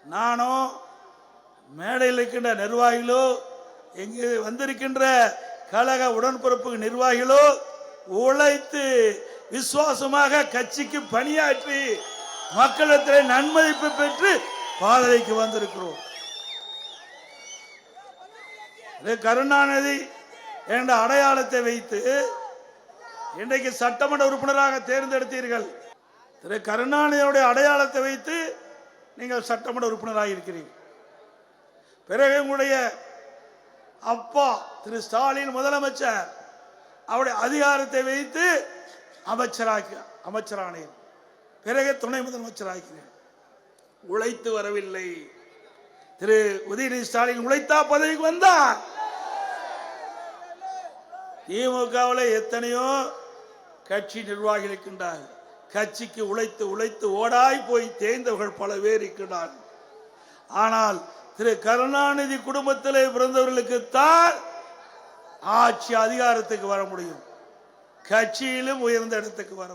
நானோ மேடையில் இருக்கின்ற நிர்வாகிகளோ இங்கு வந்திருக்கின்ற கழக உடன்பிறப்பு நிர்வாகிகளோ உழைத்து விசுவாசமாக கட்சிக்கு பணியாற்றி மக்களிடத்தில் நன்மதிப்பு பெற்று பாதைக்கு வந்திருக்கிறோம். கருணாநிதி என்ற அடையாளத்தை வைத்து இன்றைக்கு சட்டமன்ற உறுப்பினராக தேர்ந்தெடுத்தீர்கள். திரு கருணாநிதியுடைய அடையாளத்தை வைத்து நீங்கள் சட்டமன்ற உறுப்பினராக இருக்கிறீர்கள். பிறகு உங்களுடைய அப்பா திரு ஸ்டாலின் முதலமைச்சர் அவருடைய அதிகாரத்தை வைத்து அமைச்சரானீர். பிறகு துணை முதலமைச்சராகிறேன். உழைத்து வரவில்லை. திரு உதயநிதி ஸ்டாலின் உழைத்தா பதவிக்கு வந்தார். திமுகவில் எத்தனையோ கட்சி நிர்வாகிகள் இருக்கின்றார்கள். கட்சிக்கு உழைத்து உழைத்து ஓடாய் போய் தேய்ந்தவர்கள் பல பேர் இருக்கிறார்கள். ஆனால் திரு கருணாநிதி குடும்பத்திலே பிறந்தவர்களுக்கு தான் ஆட்சி அதிகாரத்துக்கு வர முடியும், கட்சியிலும் உயர்ந்த இடத்துக்கு வர முடியும்.